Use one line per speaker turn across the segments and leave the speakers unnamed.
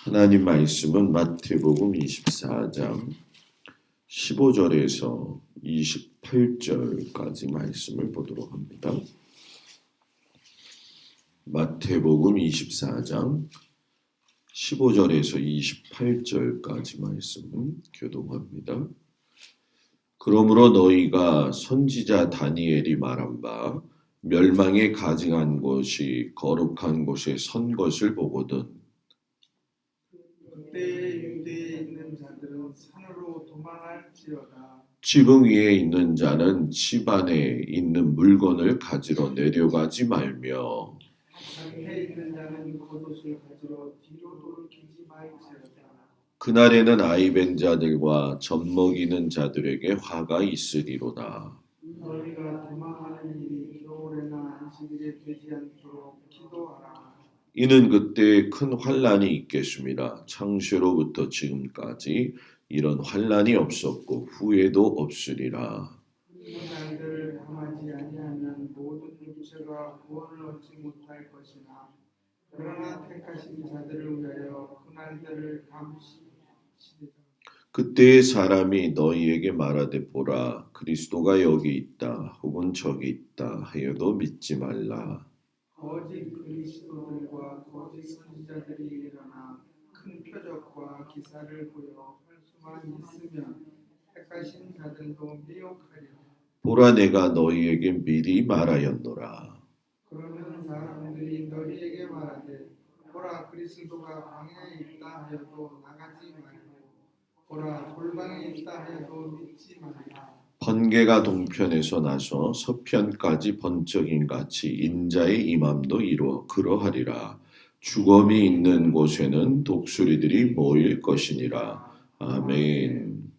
하나님 말씀은 마태복음 24장 15절에서 28절까지 말씀을 보도록 합니다. 마태복음 24장 15절에서 28절까지 말씀 교독합니다. 그러므로 너희가 선지자 다니엘이 말한 바 멸망에 가증한 것이 거룩한 곳에 선 것을 보거든
그때에 유대에 있는 자들은 산으로 도망할지어다.
지붕 위에 있는 자는 집 안에 있는 물건을 가지러 내려가지 말며
땅에 있는 자는 겉옷을 가지러 뒤로 돌이키지 말지어다.
그날에는 아이벤 자들과 젖먹이는 자들에게 화가 있으리로다.
너희가 도망하는 일이 겨울에나 안식일에 되지 않도록 기도하라.
이는 그때 큰 환란이 있겠습니다. 창세로부터 지금까지 이런 환란이 없었고 후에도 없으리라.
이 날들을 당하지 아니하면 모든 육체가 구원을 얻지 못할 것이나 그러나 택하신 자들을 위하여 그 날들을 감시시리라.
그때의 사람이 너희에게 말하되 보라 그리스도가 여기 있다 혹은 저기 있다 하여도 믿지 말라.
거짓 그리스도들과 거짓 선지자들이 일어나 큰 표적과 기사를 보여 할 수만 있으면 택하신 자들도 미혹하리라.
보라 내가 너희에게 미리 말하였노라.
그러면 사람들이 너희에게 말하되 보라 그리스도가 광야에 있다 하여도 나가지 말고 보라 골방에 있다 하여도 믿지 말라.
번개가 동편에서 나서 서편까지 번쩍임 같이 인자의 임함도 이루어 그러하리라. 죽음이 있는 곳에는 독수리들이 모일 것이니라. 아멘.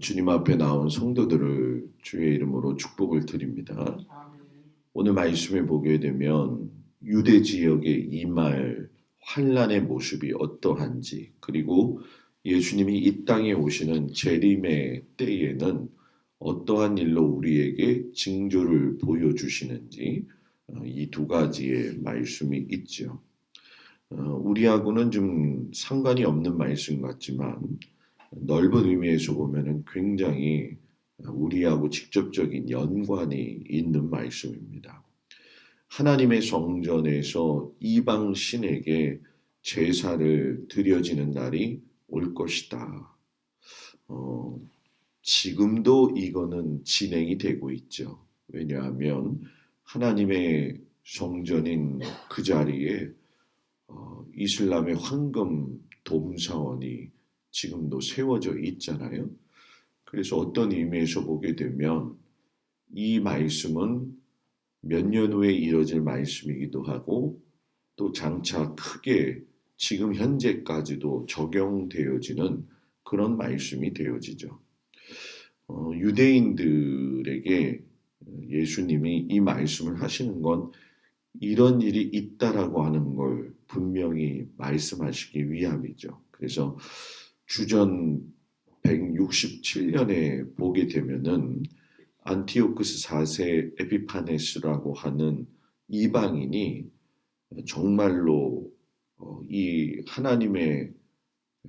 주님 앞에 나온 성도들을 주의 이름으로 축복을 드립니다.
아멘.
오늘 말씀에 보게 되면 유대 지역의 이말 환란의 모습이 어떠한지 그리고 예수님이 이 땅에 오시는 재림의 때에는 어떠한 일로 우리에게 징조를 보여주시는지 이 두 가지의 말씀이 있죠. 우리하고는 좀 상관이 없는 말씀 같지만 넓은 의미에서 보면은 굉장히 우리하고 직접적인 연관이 있는 말씀입니다. 하나님의 성전에서 이방 신에게 제사를 드려지는 날이 올 것이다. 지금도 이거는 진행이 되고 있죠. 왜냐하면 하나님의 성전인 그 자리에 이슬람의 황금 돔사원이 지금도 세워져 있잖아요. 그래서 어떤 의미에서 보게 되면 이 말씀은 몇 년 후에 이뤄질 말씀이기도 하고 또 장차 크게 지금 현재까지도 적용되어지는 그런 말씀이 되어지죠. 유대인들에게 예수님이 이 말씀을 하시는 건 이런 일이 있다라고 하는 걸 분명히 말씀하시기 위함이죠. 그래서 주전 167년에 보게 되면은 안티오쿠스 4세 에피파네스라고 하는 이방인이 정말로 이 하나님의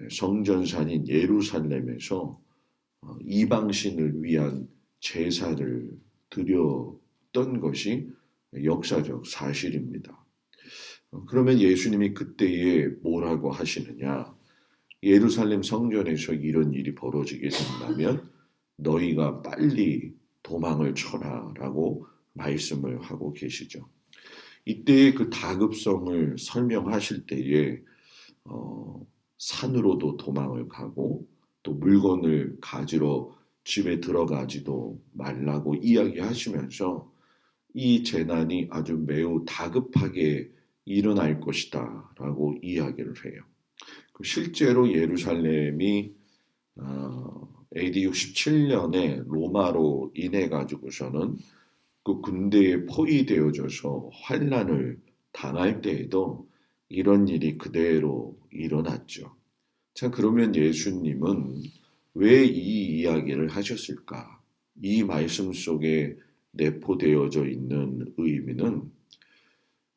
성전산인 예루살렘에서 이방신을 위한 제사를 드렸던 것이 역사적 사실입니다. 그러면 예수님이 그때에 뭐라고 하시느냐? 예루살렘 성전에서 이런 일이 벌어지게 된다면 너희가 빨리 도망을 쳐라 라고 말씀을 하고 계시죠. 이때의 그 다급성을 설명하실 때에 산으로도 도망을 가고 또 물건을 가지러 집에 들어가지도 말라고 이야기하시면서 이 재난이 아주 매우 다급하게 일어날 것이다 라고 이야기를 해요. 실제로 예루살렘이 AD 67년에 로마로 인해 가지고서는 그 군대에 포위되어져서 환란을 당할 때에도 이런 일이 그대로 일어났죠. 자, 그러면 예수님은 왜 이 이야기를 하셨을까? 이 말씀 속에 내포되어져 있는 의미는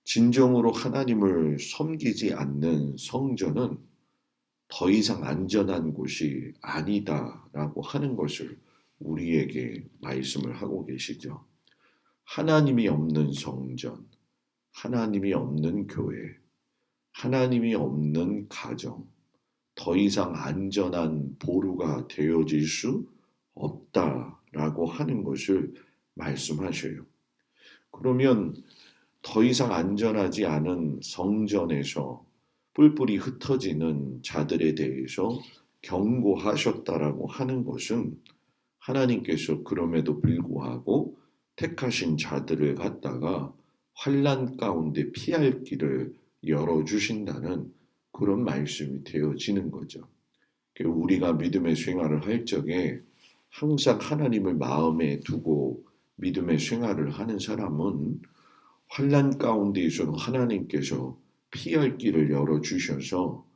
진정으로 하나님을 섬기지 않는 성전은 더 이상 안전한 곳이 아니다라고 하는 것을 우리에게 말씀을 하고 계시죠. 하나님이 없는 성전, 하나님이 없는 교회, 하나님이 없는 가정, 더 이상 안전한 보루가 되어질 수 없다라고 하는 것을 말씀하셔요. 그러면 더 이상 안전하지 않은 성전에서 뿔뿔이 흩어지는 자들에 대해서 경고하셨다라고 하는 것은 하나님께서 그럼에도 불구하고 택하신 자들을 갖다가 환난 가운데 피할 길을 열어주신다는 그런 말씀이 되어지는 거죠. 우리가 믿음의 생활을 할 적에 항상 하나님을 마음에 두고 믿음의 생활을 하는 사람은 환난 가운데에서는 하나님께서 피할 길을 열어주셔서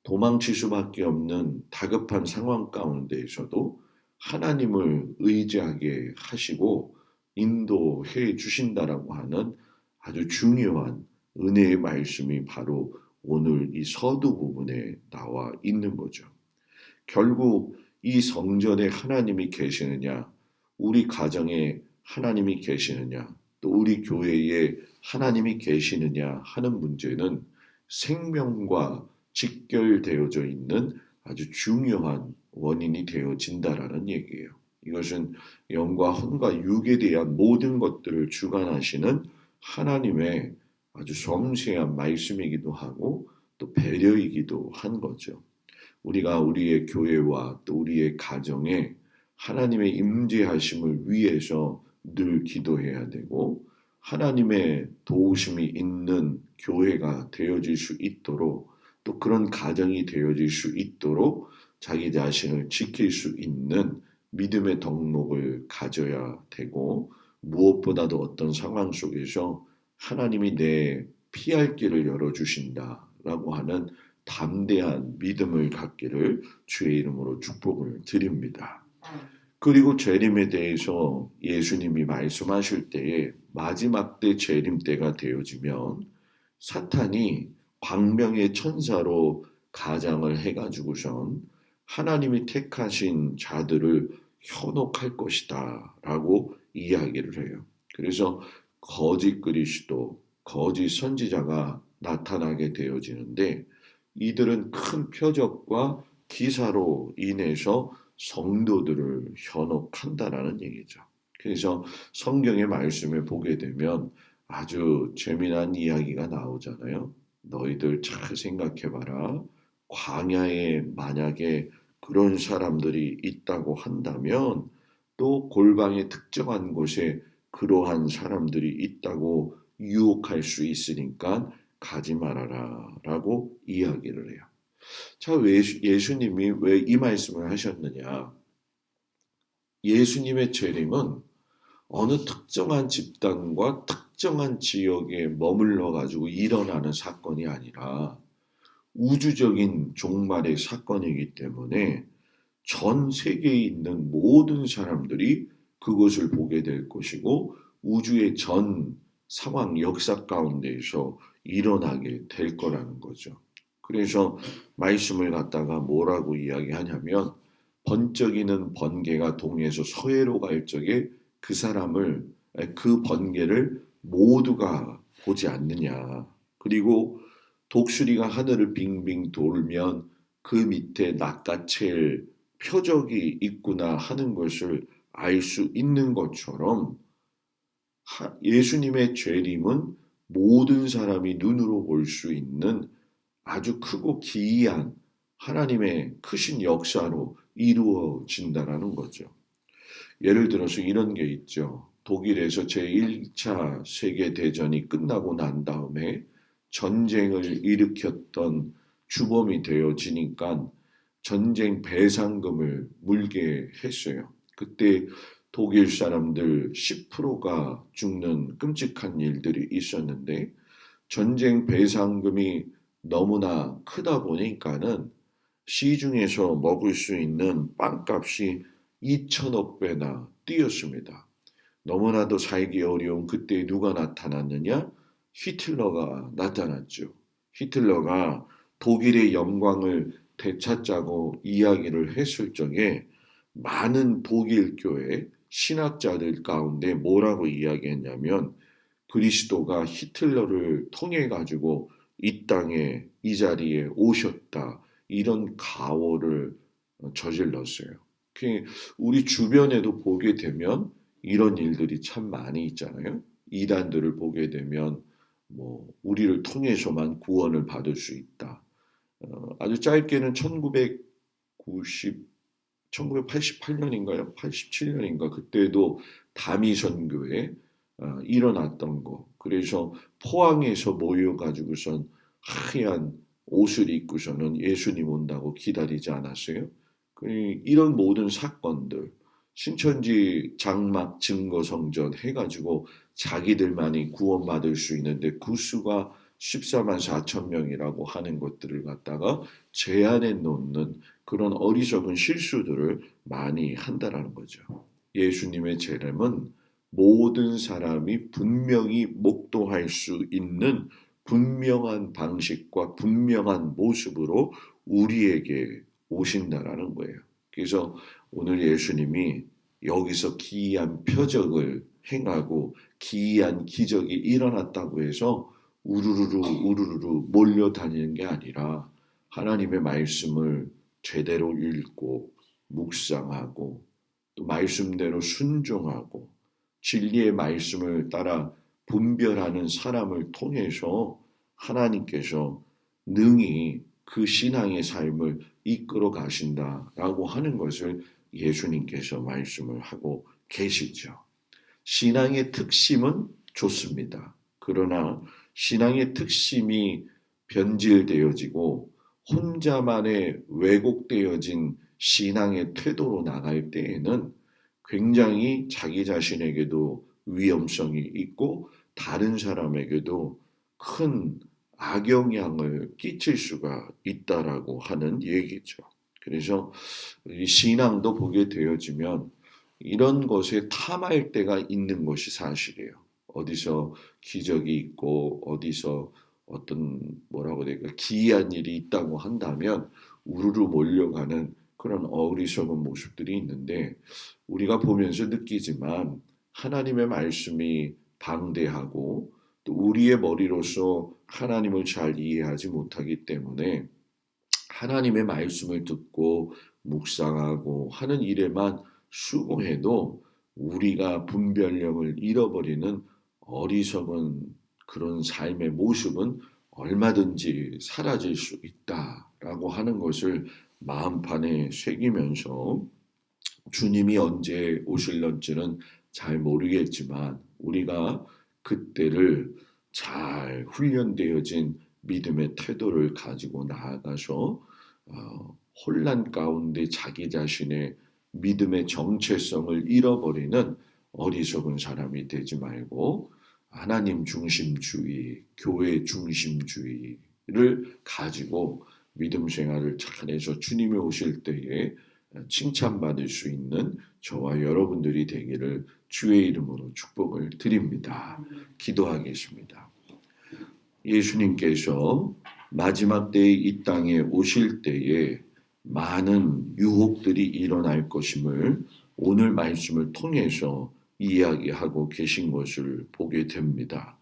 도망칠 수밖에 없는 다급한 상황 가운데에서도 하나님을 의지하게 하시고 인도해 주신다라고 하는 아주 중요한 은혜의 말씀이 바로 오늘 이 서두 부분에 나와 있는 거죠. 결국 이 성전에 하나님이 계시느냐, 우리 가정에 하나님이 계시느냐, 또 우리 교회에 하나님이 계시느냐 하는 문제는 생명과 직결되어져 있는 아주 중요한 원인이 되어진다라는 얘기예요. 이것은 영과 혼과 육에 대한 모든 것들을 주관하시는 하나님의 아주 섬세한 말씀이기도 하고 또 배려이기도 한 거죠. 우리가 우리의 교회와 또 우리의 가정에 하나님의 임재하심을 위해서 늘 기도해야 되고 하나님의 도우심이 있는 교회가 되어질 수 있도록 또 그런 가정이 되어질 수 있도록 자기 자신을 지킬 수 있는 믿음의 덕목을 가져야 되고 무엇보다도 어떤 상황 속에서 하나님이 내 피할 길을 열어주신다라고 하는 담대한 믿음을 갖기를 주의 이름으로 축복을 드립니다. 그리고 재림에 대해서 예수님이 말씀하실 때에 마지막 때 재림 때가 되어지면 사탄이 광명의 천사로 가장을 해가지고선 하나님이 택하신 자들을 현혹할 것이다 라고 이야기를 해요. 그래서 거짓 그리스도, 거짓 선지자가 나타나게 되어지는데 이들은 큰 표적과 기사로 인해서 성도들을 현혹한다라는 얘기죠. 그래서 성경의 말씀을 보게 되면 아주 재미난 이야기가 나오잖아요. 너희들 잘 생각해봐라. 광야에 만약에 그런 사람들이 있다고 한다면 또 골방의 특정한 곳에 그러한 사람들이 있다고 유혹할 수 있으니까 가지 말아라 라고 이야기를 해요. 자, 왜 예수님이 왜 이 말씀을 하셨느냐? 예수님의 재림은 어느 특정한 집단과 특정한 지역에 머물러 가지고 일어나는 사건이 아니라 우주적인 종말의 사건이기 때문에 전 세계에 있는 모든 사람들이 그것을 보게 될 것이고 우주의 전 상황 역사 가운데에서 일어나게 될 거라는 거죠. 그래서 말씀을 갖다가 뭐라고 이야기하냐면 번쩍이는 번개가 동에서 서해로 갈 적에 그 사람을 그 번개를 모두가 보지 않느냐. 그리고 독수리가 하늘을 빙빙 돌면 그 밑에 낚아챌 표적이 있구나 하는 것을 알 수 있는 것처럼 예수님의 재림은 모든 사람이 눈으로 볼 수 있는 아주 크고 기이한 하나님의 크신 역사로 이루어진다라는 거죠. 예를 들어서 이런 게 있죠. 독일에서 제1차 세계대전이 끝나고 난 다음에 전쟁을 일으켰던 주범이 되어지니까 전쟁 배상금을 물게 했어요. 그때 독일 사람들 10%가 죽는 끔찍한 일들이 있었는데 전쟁 배상금이 너무나 크다 보니까는 시중에서 먹을 수 있는 빵값이 2천억 배나 뛰었습니다. 너무나도 살기 어려운 그때 누가 나타났느냐? 히틀러가 나타났죠. 히틀러가 독일의 영광을 되찾자고 이야기를 했을 적에 많은 독일 교회 신학자들 가운데 뭐라고 이야기했냐면 그리스도가 히틀러를 통해 가지고 이 땅에 이 자리에 오셨다. 이런 가오를 저질렀어요. 우리 주변에도 보게 되면 이런 일들이 참 많이 있잖아요. 이단들을 보게 되면 뭐 우리를 통해서만 구원을 받을 수 있다. 아주 짧게는 1988년인가요? 87년인가 그때도 다미선교회 일어났던 거. 그래서 포항에서 모여가지고선 하얀 옷을 입고서는 예수님 온다고 기다리지 않았어요. 이런 모든 사건들, 신천지 장막 증거 성전 해가지고 자기들만이 구원받을 수 있는데 그 수가 14만 4천 명이라고 하는 것들을 갖다가 제한해 놓는 그런 어리석은 실수들을 많이 한다라는 거죠. 예수님의 재림은 모든 사람이 분명히 목도할 수 있는 분명한 방식과 분명한 모습으로 우리에게 오신다라는 거예요. 그래서 오늘 예수님이 여기서 기이한 표적을 행하고 기이한 기적이 일어났다고 해서 우르르르 몰려다니는 게 아니라 하나님의 말씀을 제대로 읽고 묵상하고 또 말씀대로 순종하고 진리의 말씀을 따라 분별하는 사람을 통해서 하나님께서 능히 그 신앙의 삶을 이끌어 가신다라고 하는 것을 예수님께서 말씀을 하고 계시죠. 신앙의 특심은 좋습니다. 그러나 신앙의 특심이 변질되어지고 혼자만의 왜곡되어진 신앙의 태도로 나갈 때에는 굉장히 자기 자신에게도 위험성이 있고 다른 사람에게도 큰 악영향을 끼칠 수가 있다라고 하는 얘기죠. 그래서 이 신앙도 보게 되어지면 이런 것에 탐할 때가 있는 것이 사실이에요. 어디서 기적이 있고 어디서 어떤 뭐라고 해야 될까 기이한 일이 있다고 한다면 우르르 몰려가는 그런 어리석은 모습들이 있는데 우리가 보면서 느끼지만 하나님의 말씀이 방대하고 또 우리의 머리로서 하나님을 잘 이해하지 못하기 때문에 하나님의 말씀을 듣고 묵상하고 하는 일에만 수고해도 우리가 분별력을 잃어버리는 어리석은 그런 삶의 모습은 얼마든지 사라질 수 있다라고 하는 것을 마음판에 새기면서 주님이 언제 오실런지는 잘 모르겠지만 우리가 그때를 잘 훈련되어진 믿음의 태도를 가지고 나아가서 혼란 가운데 자기 자신의 믿음의 정체성을 잃어버리는 어리석은 사람이 되지 말고 하나님 중심주의, 교회 중심주의를 가지고 믿음 생활을 잘해서 주님이 오실 때에 칭찬받을 수 있는 저와 여러분들이 되기를 주의 이름으로 축복을 드립니다. 기도하겠습니다. 예수님께서 마지막 때에 이 땅에 오실 때에 많은 유혹들이 일어날 것임을 오늘 말씀을 통해서 이야기하고 계신 것을 보게 됩니다.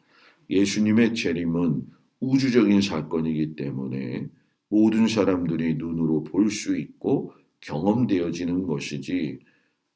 예수님의 재림은 우주적인 사건이기 때문에 모든 사람들이 눈으로 볼 수 있고 경험되어지는 것이지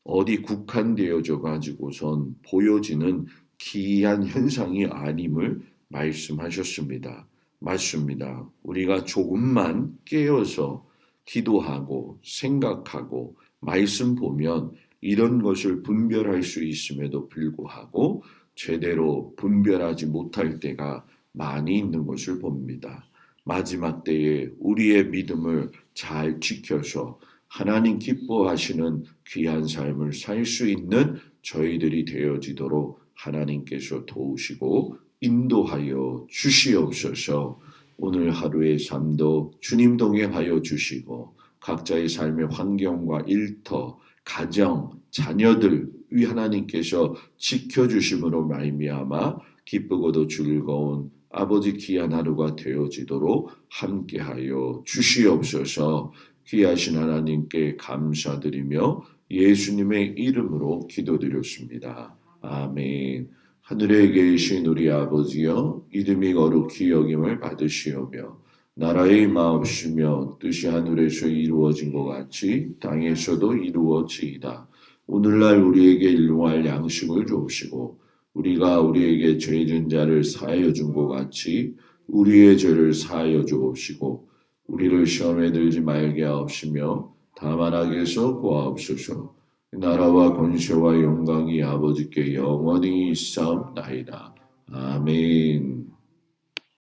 어디 국한되어져 가지고선 보여지는 기이한 현상이 아님을 말씀하셨습니다. 맞습니다. 우리가 조금만 깨어서 기도하고 생각하고 말씀 보면 이런 것을 분별할 수 있음에도 불구하고 제대로 분별하지 못할 때가 많이 있는 것을 봅니다. 마지막 때에 우리의 믿음을 잘 지켜서 하나님 기뻐하시는 귀한 삶을 살 수 있는 저희들이 되어지도록 하나님께서 도우시고 인도하여 주시옵소서. 오늘 하루의 삶도 주님 동행하여 주시고 각자의 삶의 환경과 일터, 가정, 자녀들 위 하나님께서 지켜주심으로 말미암아 기쁘고도 즐거운 아버지 귀한 하루가 되어지도록 함께하여 주시옵소서. 귀하신 하나님께 감사드리며 예수님의 이름으로 기도드렸습니다. 아멘. 하늘에 계신 우리 아버지여, 이름이 거룩히 여김을 받으시오며 나라의 마옵시며 뜻이 하늘에서 이루어진 것 같이 땅에서도 이루어지이다. 오늘날 우리에게 일용할 양식을 주옵시고 우리가 우리에게 죄진 자를 사하여 준 것 같이 우리의 죄를 사하여 주옵시고 우리를 시험에 들지 말게 하옵시며 다만 악에서 구하옵소서. 나라와 권세와 영광이 아버지께 영원히 있사옵나이다. 아멘.